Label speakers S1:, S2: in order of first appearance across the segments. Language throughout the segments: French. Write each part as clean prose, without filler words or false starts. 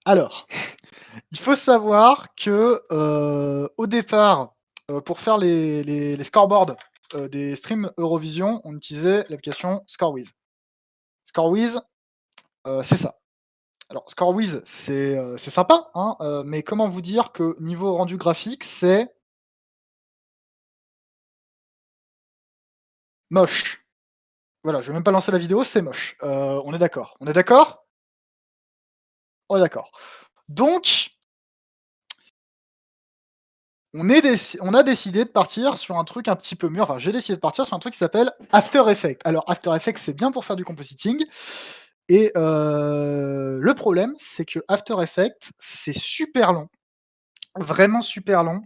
S1: Alors, il faut savoir que, au départ, pour faire les scoreboards, des streams Eurovision, on utilisait l'application Scorewiz. Scorewiz, c'est ça. Alors Scorewiz, c'est sympa, hein, mais comment vous dire que niveau rendu graphique, c'est moche. Voilà, je vais même pas lancer la vidéo, c'est moche. On est d'accord? On est d'accord? On est d'accord. Donc, on a décidé de partir sur un truc un petit peu mieux, enfin j'ai décidé de partir sur un truc qui s'appelle After Effects. Alors After Effects, c'est bien pour faire du compositing et le problème, c'est que After Effects, c'est super long, vraiment super long,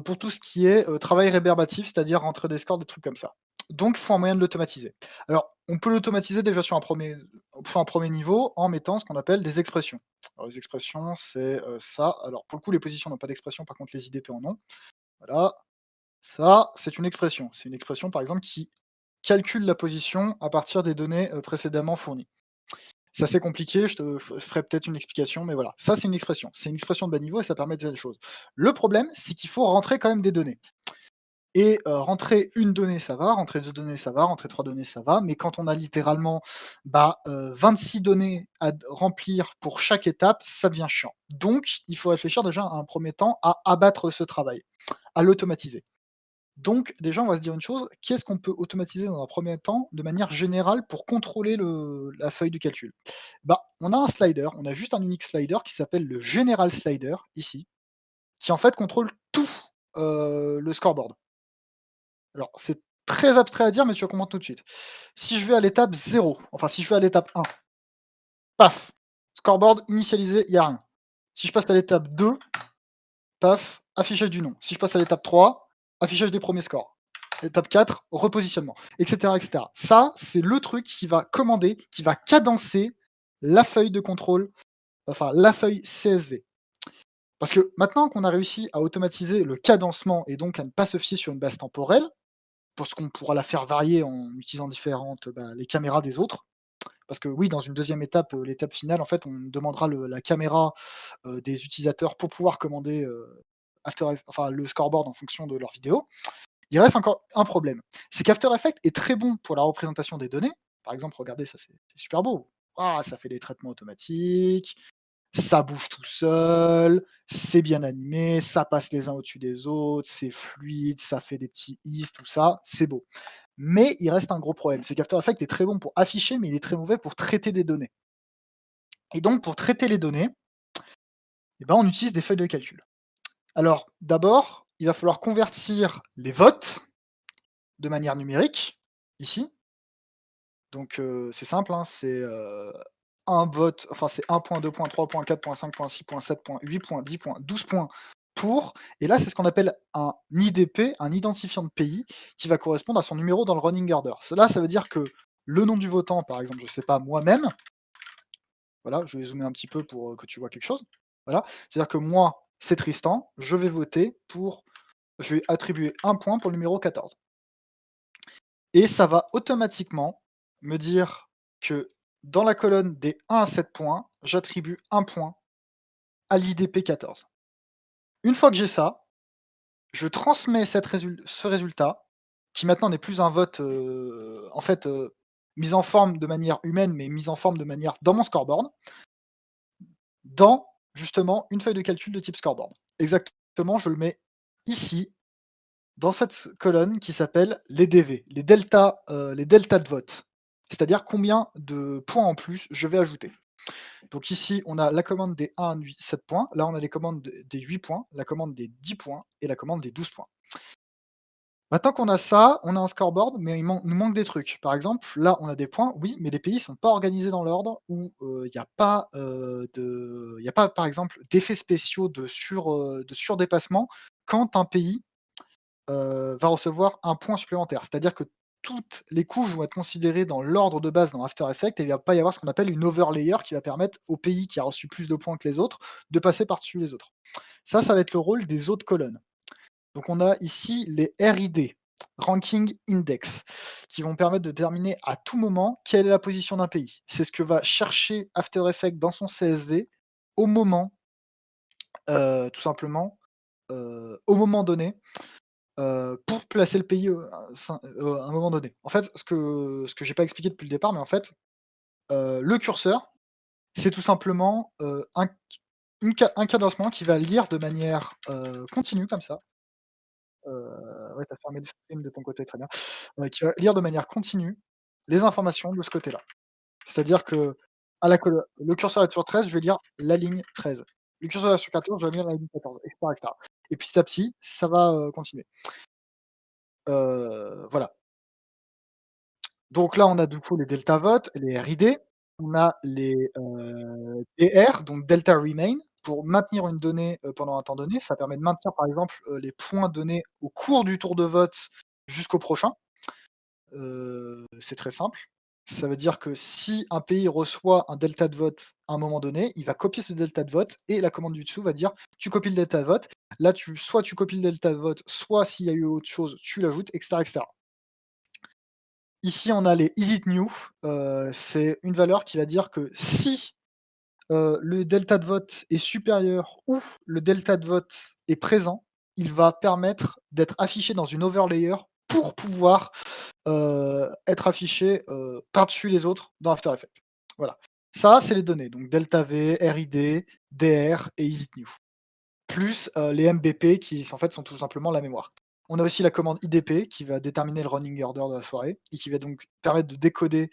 S1: pour tout ce qui est, travail rébarbatif, c'est-à-dire rentrer des scores, des trucs comme ça. Donc il faut un moyen de l'automatiser. Alors, on peut l'automatiser déjà sur un 1er niveau en mettant ce qu'on appelle des expressions. Alors les expressions, c'est, ça. Alors pour le coup, les positions n'ont pas d'expression, par contre les IDP en ont. Voilà, ça, c'est une expression. C'est une expression, par exemple, qui calcule la position à partir des données, précédemment fournies. C'est assez compliqué, je te ferai peut-être une explication, mais voilà. Ça, c'est une expression. C'est une expression de bas niveau et ça permet de faire des choses. Le problème, c'est qu'il faut rentrer quand même des données et rentrer une donnée, ça va, rentrer 2 données, ça va, rentrer 3 données, ça va, mais quand on a littéralement, 26 données à d remplir pour chaque étape, ça devient chiant. Donc il faut réfléchir déjà à un premier temps à abattre ce travail, à l'automatiser. Donc déjà, on va se dire une chose, qu'est-ce qu'on peut automatiser dans un premier temps, de manière générale, pour contrôler la feuille de calcul? Bah, on a un slider, on a juste un unique slider qui s'appelle le general slider, ici, qui en fait contrôle tout, le scoreboard. Alors c'est très abstrait à dire, mais tu vas comprendre tout de suite. Si je vais à l'étape 0, enfin si je vais à l'étape 1, paf, scoreboard initialisé, il y a rien. Si je passe à l'étape 2, paf, affichage du nom. Si je passe à l'étape 3, affichage des premiers scores. Étape 4, repositionnement, et cetera, et cetera. Ça, c'est le truc qui va commander, qui va cadencer la feuille de contrôle, enfin la feuille CSV. Parce que maintenant qu'on a réussi à automatiser le cadencement et donc à ne pas se fier sur une base temporelle, parce qu'on pourra la faire varier en utilisant différentes, les caméras des autres. Parce que oui, dans une deuxième étape, l'étape finale, en fait, on demandera la caméra, des utilisateurs pour pouvoir commander, le scoreboard en fonction de leur vidéo. Il reste encore un problème, c'est qu'After Effects est très bon pour la représentation des données. Par exemple, regardez, ça c'est super beau. Ah, ça fait des traitements automatiques, ça bouge tout seul, c'est bien animé, ça passe les uns au-dessus des autres, c'est fluide, ça fait des petits is, tout ça, c'est beau. Mais il reste un gros problème, c'est qu'After Effects est très bon pour afficher, mais il est très mauvais pour traiter des données. Et donc pour traiter les données, eh ben, on utilise des feuilles de calcul. Alors d'abord, il va falloir convertir les votes de manière numérique, ici. Donc c'est simple, hein, c'est, 1 vote, enfin c'est 1 point, 2 points, 3 points, 4 points, 5 points, 6 points, 7 points, 8 points, 10 points, 12 points pour, et là c'est ce qu'on appelle un IDP, un identifiant de pays, qui va correspondre à son numéro dans le running order. Là, ça veut dire que le nom du votant, par exemple, je sais pas, moi-même, voilà, je vais zoomer un petit peu pour, que tu vois quelque chose. Voilà, c'est-à-dire que moi, c'est Tristan, je vais attribuer 1 point pour le numéro 14. Et ça va automatiquement me dire que dans la colonne des 1 à 7 points, j'attribue 1 point à l'IDP 14. Une fois que j'ai ça, je transmets ce résultat, qui maintenant n'est plus un vote, mis en forme de manière humaine, mais mis en forme de manière dans mon scoreboard, dans justement une feuille de calcul de type scoreboard. Exactement, je le mets ici, dans cette colonne qui s'appelle les DV, les deltas de vote. C'est-à-dire combien de points en plus je vais ajouter. Donc ici, on a la commande des 1 à 7 points, là on a les commandes des 8 points, la commande des 10 points et la commande des 12 points. Maintenant qu'on a ça, on a un scoreboard, mais nous manque des trucs. Par exemple, là, on a des points, oui, mais les pays sont pas organisés dans l'ordre où il n'y a pas, y a pas, par exemple, d'effets spéciaux de surdépassement quand un pays va recevoir un point supplémentaire. C'est-à-dire que toutes les couches vont être considérées dans l'ordre de base dans After Effects et il va pas y avoir ce qu'on appelle une overlayer qui va permettre au pays qui a reçu plus de points que les autres de passer par-dessus les autres. Ça va être le rôle des autres colonnes. Donc on a ici les RID, Ranking Index, qui vont permettre de déterminer à tout moment quelle est la position d'un pays. C'est ce que va chercher After Effects dans son CSV au moment, tout simplement, au moment donné, pour placer le pays, à un moment donné. En fait, ce que j'ai pas expliqué depuis le départ, mais en fait, le curseur, c'est tout simplement, un cadencement qui va lire de manière, continue comme ça. Ouais, tu as fermé le stream de ton côté, très bien. Qui va lire de manière continue les informations de ce côté-là. C'est-à-dire qu'à la colo le curseur est sur 13, je vais lire la ligne 13. Le curseur est sur 14, je vais lire la ligne 14, et cetera, et cetera. Et petit à petit, ça va, continuer. Voilà. Donc là, on a du coup les delta votes, les RID, on a les, DR, donc delta remain, pour maintenir une donnée, pendant un temps donné. Ça permet de maintenir, par exemple, les points donnés au cours du tour de vote jusqu'au prochain. C'est très simple. Ça veut dire que si un pays reçoit un delta de vote à un moment donné, il va copier ce delta de vote et la commande du dessous va dire: «Tu copies le delta de vote». Là, soit tu copies le delta de vote, soit s'il y a eu autre chose, tu l'ajoutes, et cetera, et cetera. Ici, on a les is it new, c'est une valeur qui va dire que si, le delta de vote est supérieur ou le delta de vote est présent, il va permettre d'être affiché dans une overlayer pour pouvoir, être affiché, par-dessus les autres dans After Effects. Voilà. Ça, c'est les données, donc delta V, RID, DR et is it new. Plus, les MBP qui en fait sont tout simplement la mémoire. On a aussi la commande IDP qui va déterminer le running order de la soirée et qui va donc permettre de décoder,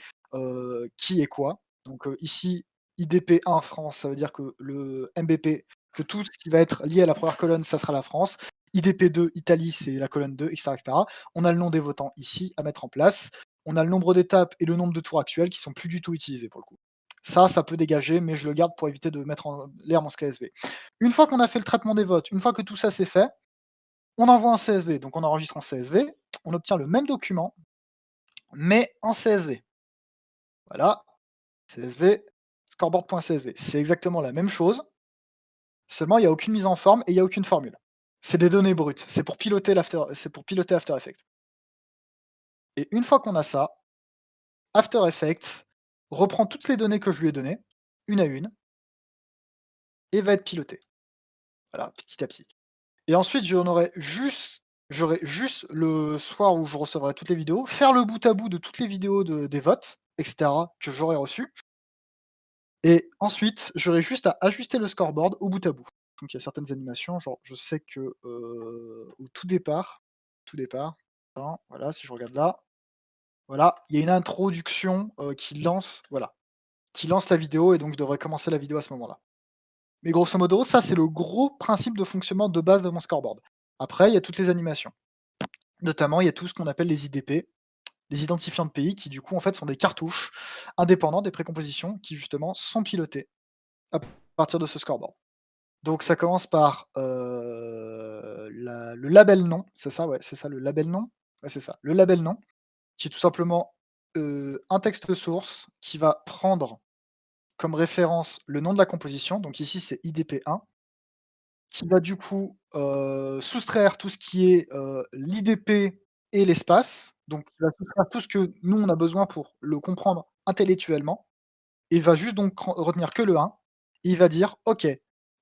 S1: qui est quoi. Donc, ici IDP1 France, ça veut dire que le MBP, que tout ce qui va être lié à la première colonne, ça sera la France. IDP2 Italie, c'est la colonne 2, et cetera, et cetera. On a le nom des votants ici à mettre en place. On a le nombre d'étapes et le nombre de tours actuels qui sont plus du tout utilisés pour le coup. Ça peut dégager, mais je le garde pour éviter de mettre en l'air mon CSV. Une fois qu'on a fait le traitement des votes, une fois que tout ça c'est fait, on envoie un CSV. Donc on enregistre en CSV, on obtient le même document, mais en CSV. Voilà, CSV, scoreboard.csv. C'est exactement la même chose, seulement il n'y a aucune mise en forme et il n'y a aucune formule. C'est des données brutes, c'est pour piloter After Effects. Et une fois qu'on a ça, After Effects reprend toutes les données que je lui ai données, une à une, et va être piloté. Voilà, petit à petit. Et ensuite, j'aurais juste le soir où je recevrai toutes les vidéos, faire le bout à bout de toutes les vidéos des votes, et cetera, que j'aurais reçues. Et ensuite, j'aurais juste à ajuster le scoreboard au bout à bout. Donc il y a certaines animations, genre je sais que, au tout départ, attends, voilà, si je regarde là, voilà, il y a une introduction, qui lance la vidéo et donc je devrais commencer la vidéo à ce moment-là. Mais grosso modo, ça c'est le gros principe de fonctionnement de base de mon scoreboard. Après, il y a toutes les animations. Notamment, il y a tout ce qu'on appelle les IDP, les identifiants de pays, qui du coup, en fait, sont des cartouches indépendants des précompositions qui justement sont pilotées à partir de ce scoreboard. Donc ça commence par, le label nom, c'est ça, ouais, c'est ça le label nom? Ouais, c'est ça, le label nom, qui est tout simplement, un texte source qui va prendre comme référence le nom de la composition, donc ici c'est IDP1, qui va du coup, soustraire tout ce qui est, l'IDP et l'espace, donc il va soustraire tout ce que nous on a besoin pour le comprendre intellectuellement, et il va juste donc retenir que le 1, et il va dire: «OK,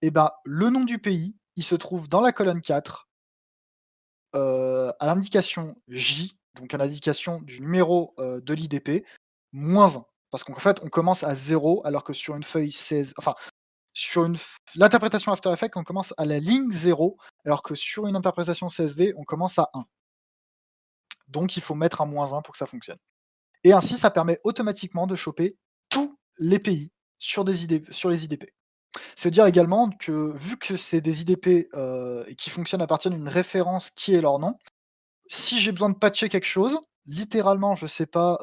S1: et ben, le nom du pays, il se trouve dans la colonne 4, à l'indication J, donc à l'indication du numéro, de l'IDP, -1». Parce qu'en fait, on commence à 0 alors que sur une feuille 16, enfin, sur l'interprétation After Effects, on commence à la ligne 0, alors que sur une interprétation CSV, on commence à 1. Donc il faut mettre un -1 pour que ça fonctionne. Et ainsi, ça permet automatiquement de choper tous les pays sur les IDP. C'est dire également que, vu que c'est des IDP, et qui fonctionnent à partir d'une référence qui est leur nom, si j'ai besoin de patcher quelque chose, littéralement, je sais pas,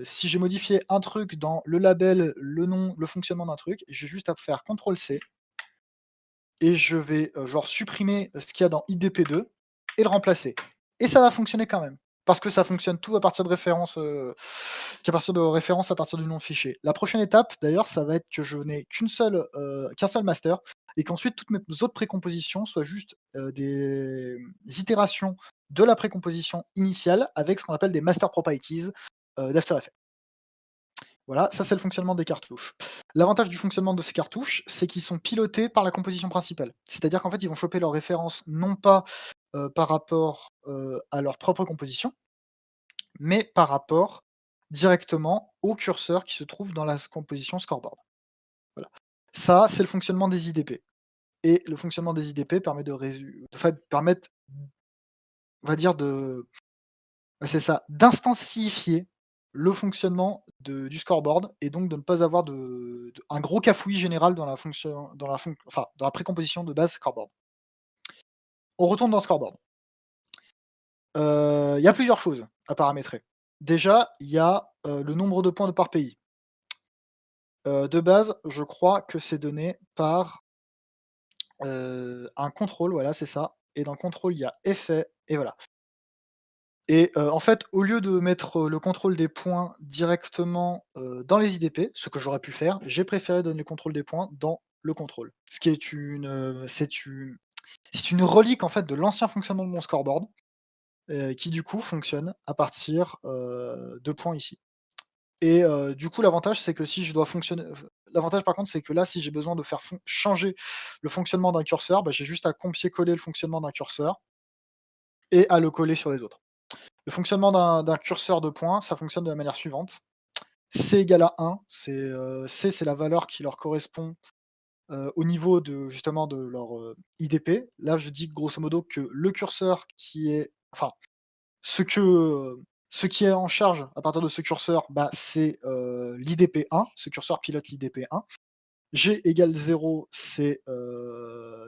S1: si j'ai modifié un truc dans le label, le nom, le fonctionnement d'un truc, j'ai juste à faire CTRL-C et je vais, genre supprimer ce qu'il y a dans IDP2 et le remplacer. Et ça va fonctionner quand même. Parce que ça fonctionne tout à partir de références, qu'à partir de références à partir du nom de fichier. La prochaine étape d'ailleurs, ça va être que je n'ai qu'un seul master et qu'ensuite toutes mes autres précompositions soient juste, des itérations de la précomposition initiale avec ce qu'on appelle des master properties, d'After Effects. Voilà, ça c'est le fonctionnement des cartouches. L'avantage du fonctionnement de ces cartouches, c'est qu'ils sont pilotés par la composition principale. C'est-à-dire qu'en fait, ils vont choper leurs références non pas, par rapport, à leur propre composition, mais par rapport directement au curseur qui se trouve dans la composition scoreboard. Voilà. Ça, c'est le fonctionnement des IDP et le fonctionnement des IDP permet de fait, permettre, on va dire de ouais, c'est ça, d'intensifier le fonctionnement du scoreboard et donc de ne pas avoir un gros cafouillis général dans la précomposition de base scoreboard. On retourne dans scoreboard. Il y a plusieurs choses à paramétrer. Déjà, il y a, le nombre de points de par pays. De base, je crois que c'est donné par, un contrôle, voilà, c'est ça, et dans le contrôle, il y a effet et voilà. Et en fait, au lieu de mettre, le contrôle des points directement, dans les IDP, ce que j'aurais pu faire, j'ai préféré donner le contrôle des points dans le contrôle. Ce qui est c'est une relique en fait de l'ancien fonctionnement de mon scoreboard, qui du coup fonctionne à partir, de points ici. Et du coup l'avantage c'est que si je dois fonctionner l'avantage par contre c'est que là si j'ai besoin de faire changer le fonctionnement d'un curseur, bah, j'ai juste à copier-coller le fonctionnement d'un curseur et à le coller sur les autres. Le fonctionnement d'un curseur de points, ça fonctionne de la manière suivante. C égale à 1, C c'est la valeur qui leur correspond, au niveau de justement de leur, IDP. Là, je dis grosso modo que le curseur qui est enfin, ce que, ce qui est en charge à partir de ce curseur, bah, c'est, l'IDP 1, ce curseur pilote l'IDP 1. G égale 0, c'est,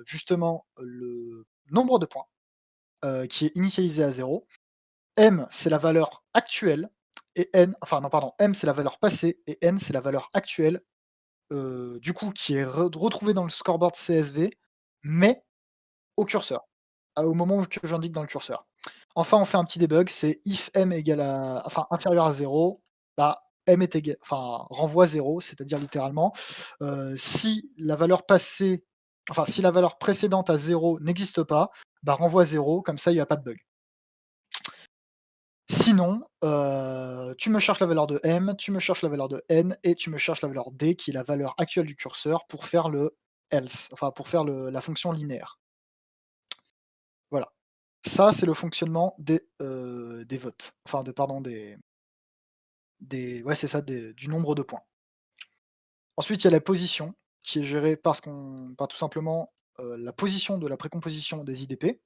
S1: justement le nombre de points, qui est initialisé à 0. M, c'est la valeur actuelle et N enfin non pardon, M, c'est la valeur passée et N, c'est la valeur actuelle, du coup qui est retrouvée dans le scoreboard CSV, mais au curseur, au moment que j'indique dans le curseur. Enfin, on fait un petit debug, c'est if M égale à enfin inférieur à 0, bah, M est égal enfin renvoie 0, c'est-à-dire littéralement, si la valeur passée enfin si la valeur précédente à 0 n'existe pas, bah, renvoie 0, comme ça il y a pas de bug. Sinon, tu me cherches la valeur de M, tu me cherches la valeur de N et tu me cherches la valeur D qui est la valeur actuelle du curseur pour faire le else, enfin pour faire la fonction linéaire. Voilà. Ça, c'est le fonctionnement des votes, enfin pardon, des ouais, c'est ça, du nombre de points. Ensuite, il y a la position qui est gérée par tout simplement, la position de la précomposition des IDP,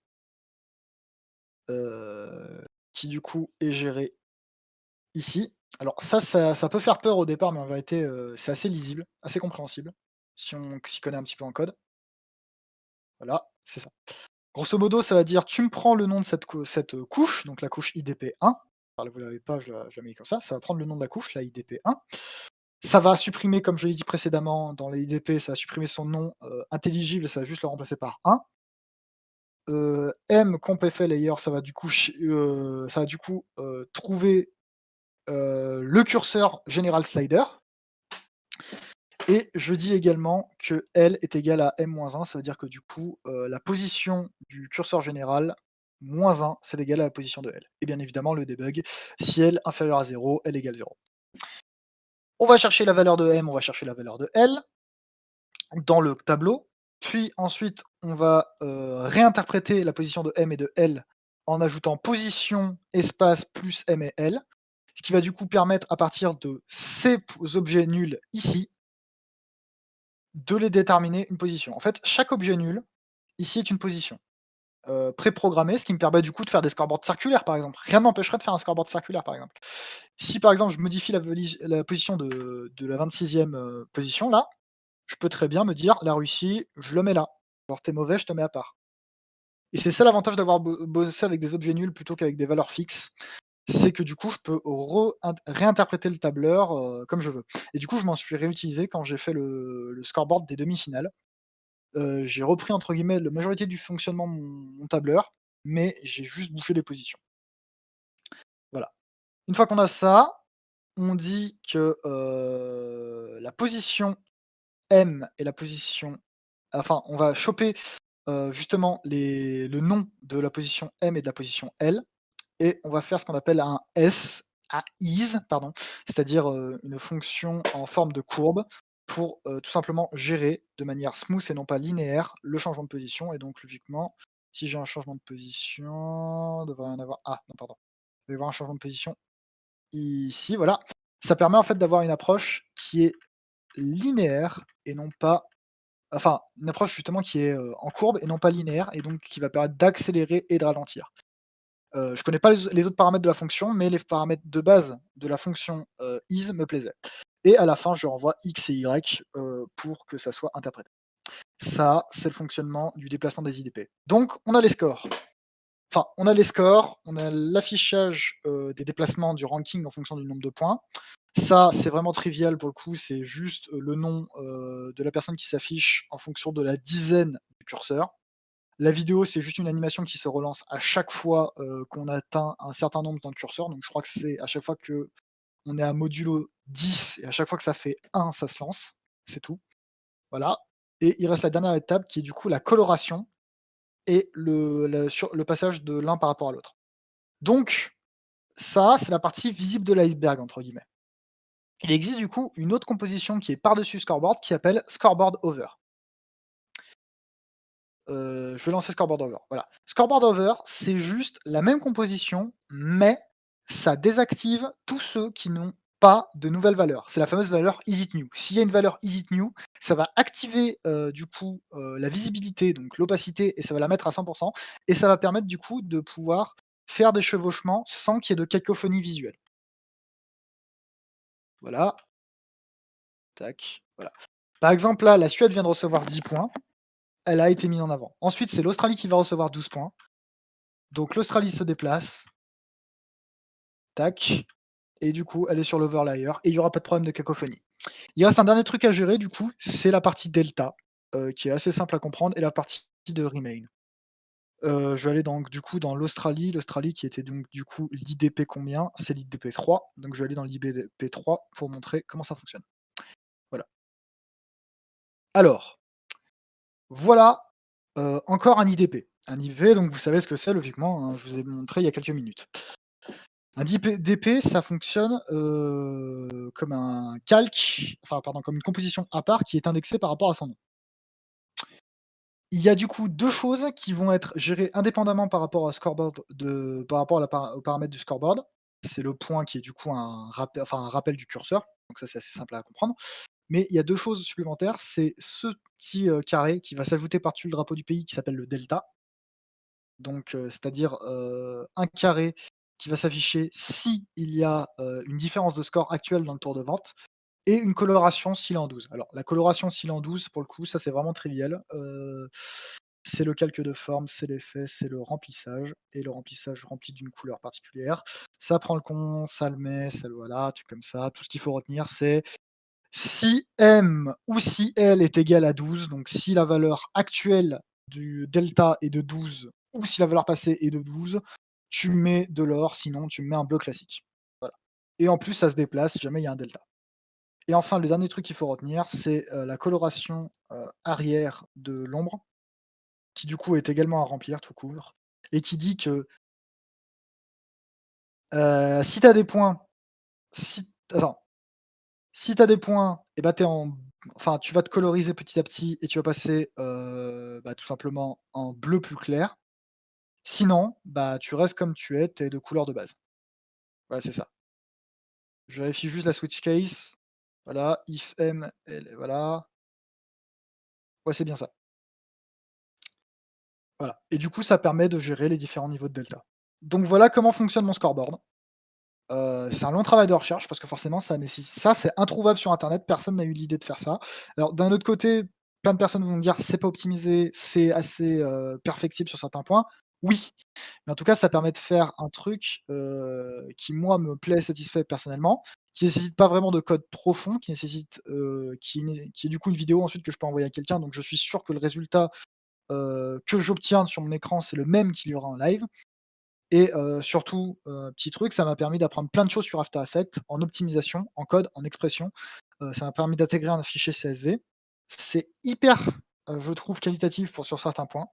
S1: qui du coup est gérée ici. Alors ça peut faire peur au départ, mais en vérité, c'est assez lisible, assez compréhensible, si on s'y connaît un petit peu en code. Voilà, c'est ça. Grosso modo, ça va dire: «Tu me prends le nom de cette couche», donc la couche IDP1. Alors vous l'avez pas, je la mets comme ça va prendre le nom de la couche, la IDP1. Ça va supprimer, comme je l'ai dit précédemment, dans les IDP, ça va supprimer son nom, intelligible, ça va juste le remplacer par 1. M comp effet layer, ça va du coup, trouver, le curseur général slider. Et je dis également que L est égal à M-1, ça veut dire que du coup, la position du curseur général, -1, c'est égal à la position de L. Et bien évidemment le debug, si L inférieur à 0, L égale 0. On va chercher la valeur de M, on va chercher la valeur de L dans le tableau, puis ensuite on va, réinterpréter la position de M et de L en ajoutant position, espace, plus M et L, ce qui va du coup permettre à partir de ces objets nuls ici, de les déterminer une position. En fait, chaque objet nul, ici, est une position, préprogrammée, ce qui me permet du coup de faire des scoreboards circulaires, par exemple. Rien n'empêcherait de faire un scoreboard circulaire, par exemple. Si, par exemple, je modifie la position de la 26e, position là, je peux très bien me dire: «La Russie, je le mets là. Genre tu mauvais, je te mets à part». Et c'est ça l'avantage d'avoir bossé avec des objets nuls plutôt qu'avec des valeurs fixes, c'est que du coup, je peux réinterpréter le tableur, comme je veux. Et du coup, je m'en suis réutilisé quand j'ai fait le scoreboard des demi-finales. J'ai repris entre guillemets «la majorité du fonctionnement de mon tableur», mais j'ai juste bougé les positions. Voilà. Une fois qu'on a ça, on dit que, la position M et la position enfin, on va choper, justement le nom de la position M et de la position L et on va faire ce qu'on appelle un S à ease, pardon, c'est-à-dire, une fonction en forme de courbe pour, tout simplement gérer de manière smooth et non pas linéaire le changement de position et donc logiquement, si j'ai un changement de position, devrait y en avoir non pardon, il va y avoir un changement de position ici, voilà. Ça permet en fait d'avoir une approche qui est linéaire et non pas enfin, une approche justement qui est, en courbe et non pas linéaire et donc qui va permettre d'accélérer et de ralentir. Je connais pas les autres paramètres de la fonction, mais les paramètres de base de la fonction, is me plaisaient et à la fin, je renvoie x et y, pour que ça soit interprété. Ça, c'est le fonctionnement du déplacement des IDP. Donc on a les scores. Enfin, on a les scores, on a l'affichage, des déplacements du ranking en fonction du nombre de points. Ça, c'est vraiment trivial pour le coup, c'est juste, le nom, de la personne qui s'affiche en fonction de la dizaine du curseur. La vidéo, c'est juste une animation qui se relance à chaque fois, qu'on atteint un certain nombre dans le curseur. Donc je crois que c'est à chaque fois qu'on est à modulo 10 et à chaque fois que ça fait 1, ça se lance. C'est tout. Voilà et il reste la dernière étape qui est du coup la coloration et le passage de l'un par rapport à l'autre. Donc ça, c'est la partie «visible de l'iceberg» entre guillemets. Il existe du coup une autre composition qui est par-dessus Scoreboard qui s'appelle Scoreboard Over. Je vais lancer Scoreboard Over, voilà. Scoreboard Over, c'est juste la même composition, mais ça désactive tous ceux qui n'ont pas de nouvelles valeurs. C'est la fameuse valeur is it new. S'il y a une valeur is it new, ça va activer, du coup, la visibilité, donc l'opacité et ça va la mettre à 100 et ça va permettre du coup de pouvoir faire des chevauchements sans qu'il y ait de cacophonie visuelle. Voilà, tac, voilà. Par exemple là, la Suède vient de recevoir 10 points, elle a été mise en avant. Ensuite, c'est l'Australie qui va recevoir 12 points. Donc l'Australie se déplace, tac, et du coup, elle est sur l'overlayer et il y aura pas de problème de cacophonie. Il reste un dernier truc à gérer du coup, c'est la partie delta, qui est assez simple à comprendre et la partie de remain. Je vais aller donc du coup dans l'Australie qui était donc du coup l'IDP combien? C'est l'IDP 3, donc je vais aller dans l'IDP 3 pour montrer comment ça fonctionne. Voilà. Alors, voilà, encore un IDP. Un IDP donc vous savez ce que c'est logiquement, hein, je vous ai montré il y a quelques minutes. Un DP, ça fonctionne, comme un calque, enfin pardon, comme une composition à part qui est indexée par rapport à son nom. Il y a du coup 2 choses qui vont être gérées indépendamment par rapport à aux paramètres du scoreboard. C'est le point qui est du coup un rappel du curseur, donc ça c'est assez simple à comprendre. Mais il y a 2 choses supplémentaires, c'est ce petit, carré qui va s'ajouter par-dessus le drapeau du pays qui s'appelle le delta. Donc, c'est-à-dire, un carré qui va s'afficher si il y a, une différence de score actuelle dans le tour de vente et une coloration s'il est en 12. Alors la coloration s'il est en 12 pour le coup, ça c'est vraiment trivial, c'est le calque de forme, c'est l'effet, c'est le remplissage et le remplissage rempli d'une couleur particulière. Ça prend le con, ça le met, ça le voilà, truc comme ça. Tout ce qu'il faut retenir, c'est si M ou si L est égal à 12, donc si la valeur actuelle du delta est de 12 ou si la valeur passée est de 12, tu mets de l'or, sinon tu mets un bleu classique. Voilà et en plus, ça se déplace si jamais il y a un delta et enfin, le dernier truc qu'il faut retenir, c'est, la coloration, arrière de l'ombre qui, du coup, est également à remplir tout court et qui dit que, si tu as des points si attends. Si tu as des points et bah, tu vas te coloriser petit à petit et tu vas passer, bah, tout simplement en bleu plus clair. Sinon, bah, tu restes comme tu es, tu es de couleur de base. Voilà, c'est ça. Je vérifie juste la switch case. Voilà, if m l voilà. Ouais, c'est bien ça. Voilà et du coup, ça permet de gérer les différents niveaux de delta. Donc voilà comment fonctionne mon scoreboard. C'est un long travail de recherche parce que forcément ça c'est introuvable sur internet, personne n'a eu l'idée de faire ça. Alors d'un autre côté, plein de personnes vont me dire: «C'est pas optimisé, c'est assez, perfectible sur certains points». Oui, mais en tout cas ça permet de faire un truc, qui moi me plaît et satisfait personnellement, qui nécessite pas vraiment de code profond, qui nécessite, qui est du coup une vidéo ensuite que je peux envoyer à quelqu'un, donc je suis sûr que le résultat, que j'obtiens sur mon écran, c'est le même qu'il y aura en live. Et surtout, petit truc, ça m'a permis d'apprendre plein de choses sur After Effects en optimisation, en code, en expression. Ça m'a permis d'intégrer un fichier CSV. C'est hyper, je trouve qualitatif sur certains points.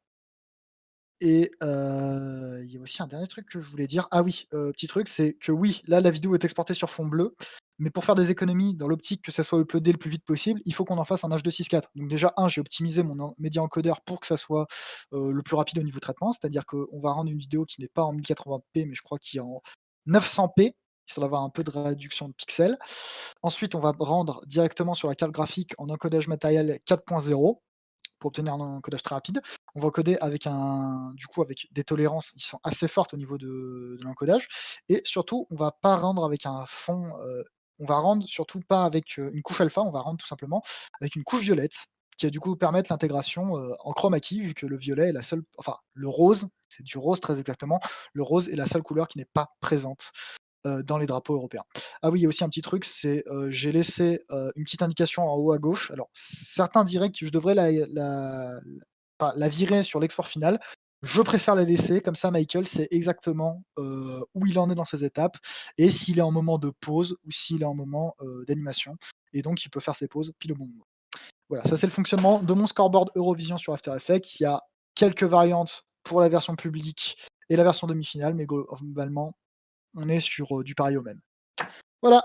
S1: Et il y a aussi un dernier truc que je voulais dire. Ah oui, petit truc, c'est que oui, là, la vidéo est exportée sur fond bleu, mais pour faire des économies dans l'optique que ça soit uploadé le plus vite possible, il faut qu'on en fasse un H.264. Donc déjà, j'ai optimisé mon média encodeur pour que ça soit, le plus rapide au niveau traitement. C'est-à-dire qu'on va rendre une vidéo qui n'est pas en 1080p, mais je crois qui est en 900p, histoire d'avoir un peu de réduction de pixels. Ensuite, on va rendre directement sur la carte graphique en encodage matériel 4.0 pour obtenir un encodage très rapide. On va encoder avec avec des tolérances qui sont assez fortes au niveau de l'encodage et surtout, on va pas rendre avec un fond, on va rendre surtout pas avec, une couche alpha, on va rendre tout simplement avec une couche violette qui va du coup permettre l'intégration, en chroma key vu que le violet est la seule enfin le rose, c'est du rose très exactement, le rose est la seule couleur qui n'est pas présente dans les drapeaux européens. Ah oui, il y a aussi un petit truc, c'est, j'ai laissé, une petite indication en haut à gauche. Alors certains diraient que je devrais la virer sur l'export final. Je préfère la laisser, comme ça Michael sait exactement, où il en est dans ses étapes et s'il est en moment de pause ou s'il est en moment, d'animation et donc il peut faire ses pauses pile au bon moment. Voilà, ça c'est le fonctionnement de mon scoreboard Eurovision sur After Effects. Il y a quelques variantes pour la version publique et la version demi-finale, mais globalement, on est sur, du pareil au même. Voilà.